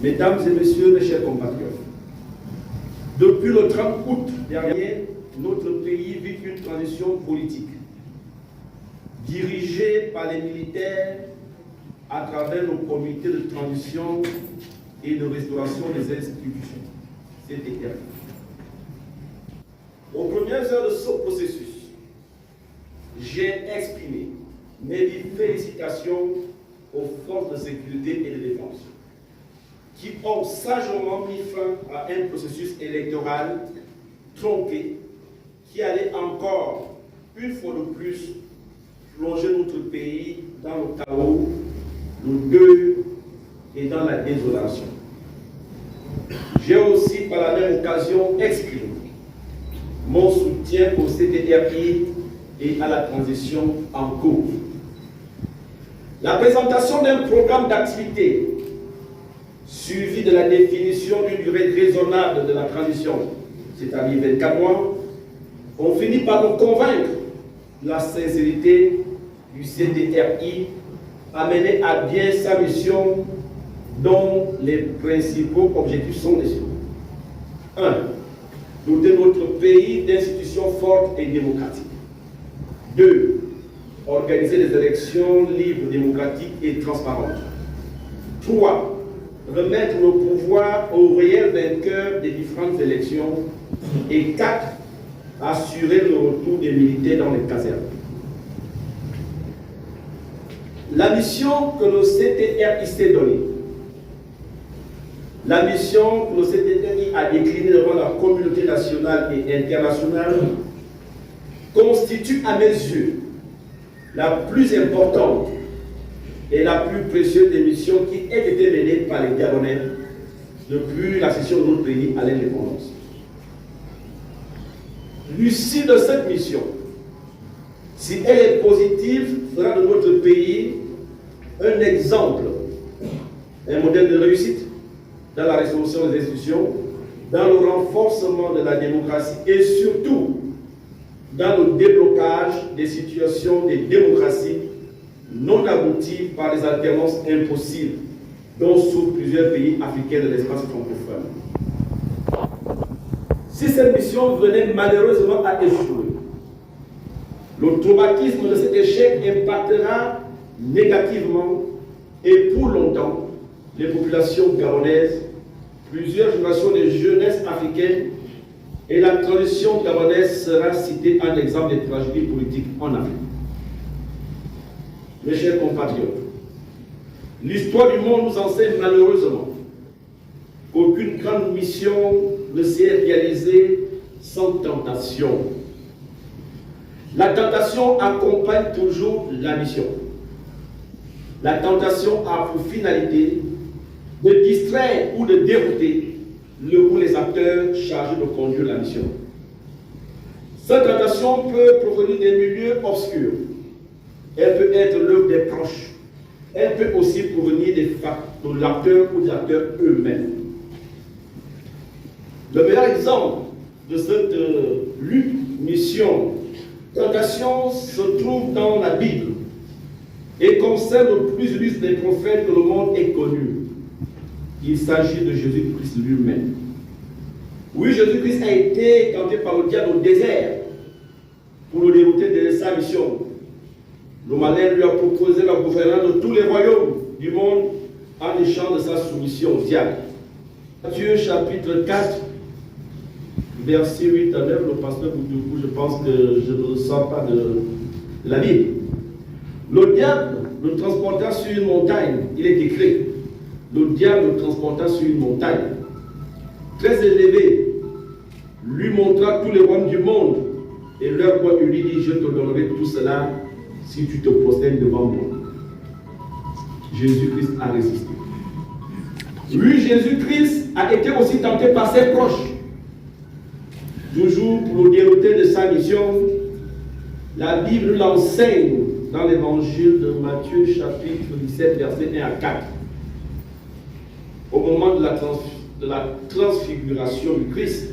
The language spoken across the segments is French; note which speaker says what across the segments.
Speaker 1: Mesdames et messieurs, mes chers compatriotes, depuis le 30 août dernier, notre pays vit une transition politique dirigée par les militaires à travers le comité de transition et de restauration des institutions, CTR. Aux premières heures de ce processus, j'ai exprimé mes vives félicitations aux forces de sécurité et de défense qui ont sagement mis fin à un processus électoral tronqué qui allait encore, une fois de plus, plonger notre pays dans le chaos, le deuil et dans la désolation. J'ai aussi, par la même occasion, exprimé mon soutien au CTRI et à la transition en cours. La présentation d'un programme d'activité suivi de la définition d'une durée raisonnable de la transition, c'est-à-dire 24 mois, on finit par nous convaincre de la sincérité du CTRI à mener à bien sa mission dont les principaux objectifs sont les suivants. 1. Doter notre pays d'institutions fortes et démocratiques. 2. Organiser des élections libres, démocratiques et transparentes. 3. Remettre le pouvoir au réel vainqueur des différentes élections. Et 4. Assurer le retour des militaires dans les casernes. La mission que le CTRI s'est donnée, la mission que le CTRI a déclinée devant la communauté nationale et internationale constitue à mes yeux la plus importante et la plus précieuse des missions qui ait été menée par les Gabonais depuis la cession de notre pays à l'indépendance. L'issue de cette mission, si elle est positive, fera de notre pays un exemple, un modèle de réussite dans la restauration des institutions, dans le renforcement de la démocratie et surtout dans le déblocage des situations de démocratie non abouties par les alternances impossibles dont souffrent plusieurs pays africains de l'espace francophone. Si cette mission venait malheureusement à échouer, le traumatisme de cet échec impactera négativement et pour longtemps les populations gabonaises, plusieurs générations de jeunesse africaine et la transition gabonaise sera citée en exemple des tragédies politiques en Afrique. Mes chers compatriotes, l'histoire du monde nous enseigne malheureusement qu'aucune grande mission ne s'est réalisée sans tentation. La tentation accompagne toujours la mission. La tentation a pour finalité de distraire ou de dérouter les acteurs chargés de conduire la mission. Cette tentation peut provenir des milieux obscurs. Elle peut être l'œuvre des proches. Elle peut aussi provenir de l'acteur ou des acteurs eux-mêmes. Le meilleur exemple de cette lutte, mission, tentation se trouve dans la Bible et concerne le plus illustre des prophètes que le monde ait connu. Il s'agit de Jésus-Christ lui-même. Oui, Jésus-Christ a été tenté par le diable au désert pour le dérouter de sa mission. Le malin lui a proposé la gouvernance de tous les royaumes du monde en échange de sa soumission au diable. Matthieu chapitre 4, verset 8 à 9, le pasteur Boudoukou, je pense que je ne sors pas de la Bible. Le diable le transporta sur une montagne, il est écrit. Le diable le transporta sur une montagne très élevée, lui montra tous les royaumes du monde et leur roi lui dit: je te donnerai tout cela si tu te prosternes devant moi. Jésus-Christ a résisté. Lui, Jésus-Christ, a été aussi tenté par ses proches. Toujours pour le dérouter de sa mission, la Bible l'enseigne dans l'évangile de Matthieu chapitre 17, versets 1 à 4. Au moment de la transfiguration du Christ,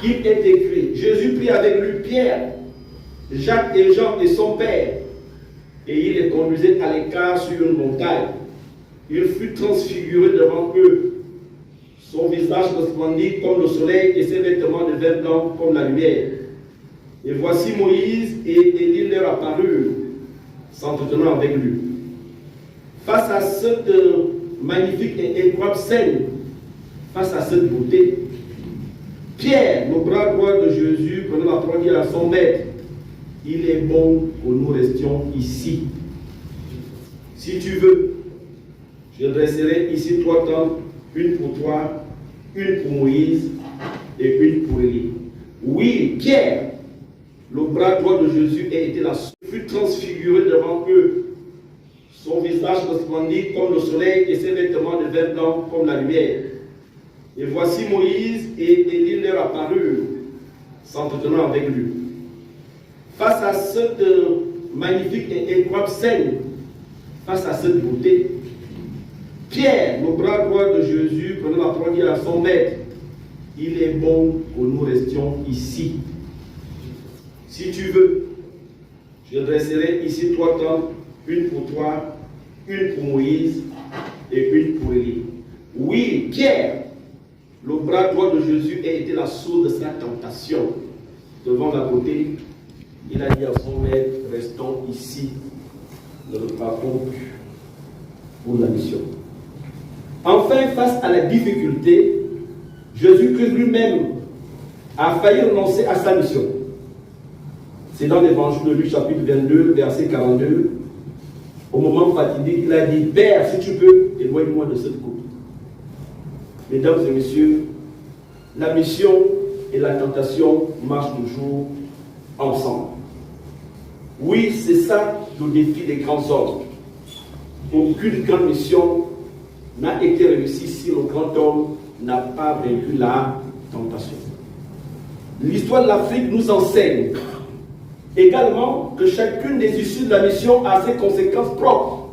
Speaker 1: il est écrit: Jésus prit avec lui Pierre, Jacques et Jean et son père, et il les conduisait à l'écart sur une montagne. Il fut transfiguré devant eux. Son visage resplendit comme le soleil et ses vêtements devinrent blancs comme la lumière. Et voici Moïse et Élie leur apparurent, s'entretenant avec lui. Face à cette magnifique et incroyable scène, face à cette beauté, Pierre, le bras droit de Jésus, prenant la parole, dit à son maître, il est bon que nous restions ici. Si tu veux, je dresserai ici 3 tentes, une pour toi, une pour Moïse et une pour Élie. Oui, Pierre, le bras droit de Jésus, a été là, fut transfiguré devant eux. Son visage resplendit comme le soleil et ses vêtements devinrent blancs comme la lumière. Et voici Moïse et Élie leur apparurent, s'entretenant avec lui. Face à cette magnifique et incroyable scène, face à cette beauté, Pierre, le bras droit de Jésus, prenant la parole, dit à son maître, il est bon que nous restions ici. Si tu veux, je dresserai ici 3 tentes, une pour toi, une pour Moïse et une pour Élie. Oui, Pierre, le bras droit de Jésus, a été la source de sa tentation. Devant la beauté, il a dit à son maître, restons ici, ne partons plus pour la mission. Enfin, face à la difficulté, Jésus-Christ lui-même a failli renoncer à sa mission. C'est dans l'évangile de Luc, chapitre 22, verset 42. Au moment fatidique, il a dit, Père, si tu peux, éloigne-moi de cette coupe. Mesdames et messieurs, la mission et la tentation marchent toujours ensemble. Oui, c'est ça le défi des grands hommes. Aucune grande mission n'a été réussie si le grand homme n'a pas vaincu la tentation. L'histoire de l'Afrique nous enseigne également que chacune des issues de la mission a ses conséquences propres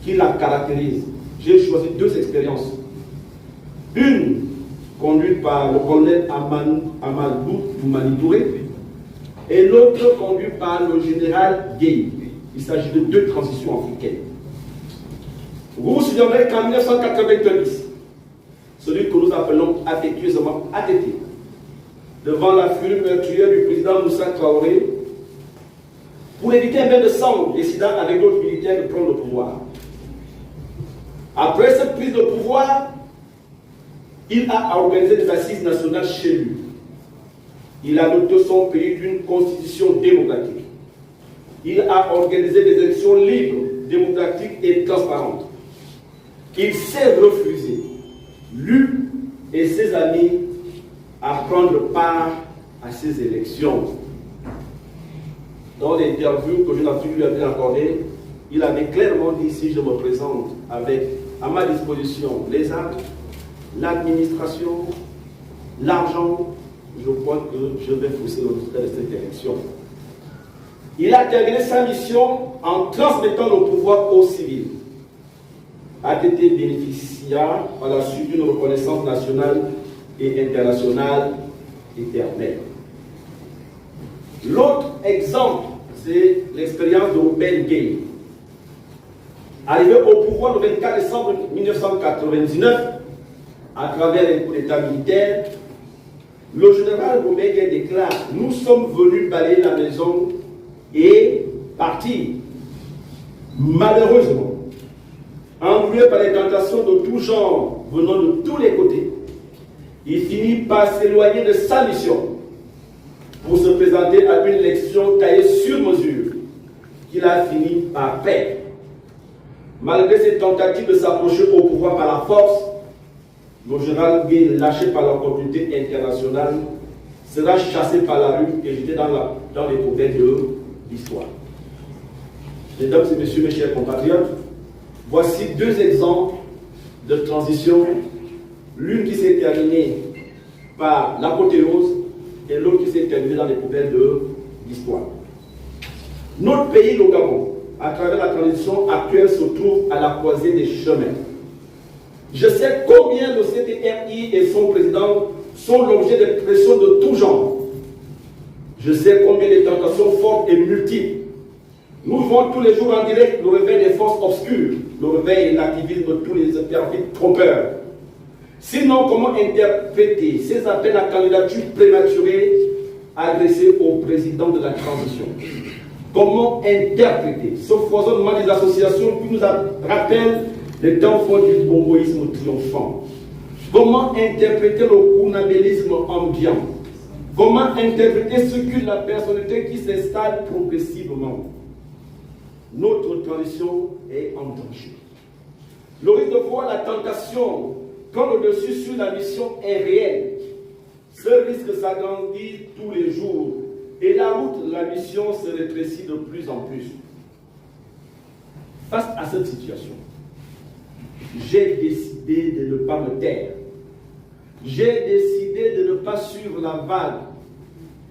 Speaker 1: qui la caractérisent. J'ai choisi 2 expériences. Une conduite par le colonel Amadou Toumani-Touré et l'autre conduite par le général Gueye. Il s'agit de 2 transitions africaines. Vous vous souviendrez qu'en 1990, celui que nous appelons affectueusement ATT, devant la furie meurtrière du président Moussa Traoré, pour éviter un bain de sang, décida avec d'autres militaires de prendre le pouvoir. Après cette prise de pouvoir, il a organisé des assises nationales chez lui. Il a doté son pays d'une constitution démocratique. Il a organisé des élections libres, démocratiques et transparentes. Il s'est refusé, lui et ses amis, à prendre part à ces élections. Dans l'interview que Jeune Afrique lui avait accordée, il avait clairement dit, si je me présente avec à ma disposition les actes, l'administration, l'argent, je crois que je vais pousser le résultat de cette élection. Il a terminé sa mission en transmettant le pouvoir aux civils. ATT bénéficia par la suite d'une reconnaissance nationale et internationale éternelle. L'autre exemple, c'est l'expérience de Ben Gueye. Arrivé au pouvoir le 24 décembre 1999, à travers un coup d'État militaire, le général Robert Gueye déclare « Nous sommes venus balayer la maison et partir. » Malheureusement, englué par les tentations de tout genre venant de tous les côtés, il finit par s'éloigner de sa mission pour se présenter à une élection taillée sur mesure qu'il a fini par perdre. Malgré ses tentatives de s'approcher au pouvoir par la force, le général Gueye, lâché par la communauté internationale, sera chassé par la rue et jeté dans les poubelles de l'histoire. Mesdames et messieurs, mes chers compatriotes, voici 2 exemples de transition, l'une qui s'est terminée par l'apothéose et l'autre qui s'est terminée dans les poubelles de l'histoire. Notre pays, le Gabon, à travers la transition actuelle, se trouve à la croisée des chemins. Je sais combien le CTRI et son président sont l'objet de pressions de tout genre. Je sais combien les tentations fortes et multiples. Nous vivons tous les jours en direct le réveil des forces obscures, le réveil et l'activisme de tous les impératifs trompeurs. Sinon, comment interpréter ces appels à candidature prématurés adressés au président de la transition? Comment interpréter ce foisonnement des associations qui nous rappelle les temps forts du bongoïsme triomphant? Comment interpréter le kounabélisme ambiant? Comment interpréter ce que la personnalité qui s'installe progressivement? Notre transition est en danger. Le risque de voir la tentation quand le dessus sur la mission est réel. Ce risque s'agrandit tous les jours et la route de la mission se rétrécit de plus en plus. Face à cette situation, j'ai décidé de ne pas me taire. J'ai décidé de ne pas suivre la vague.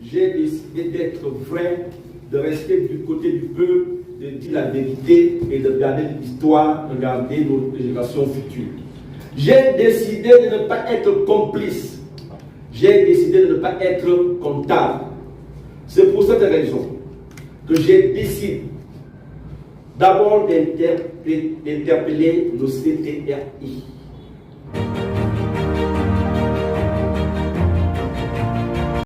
Speaker 1: J'ai décidé d'être vrai, de rester du côté du peuple, de dire la vérité et de garder l'histoire, de garder nos générations futures. J'ai décidé de ne pas être complice. J'ai décidé de ne pas être comptable. C'est pour cette raison que j'ai décidé d'abord d'interpeller le CTRI.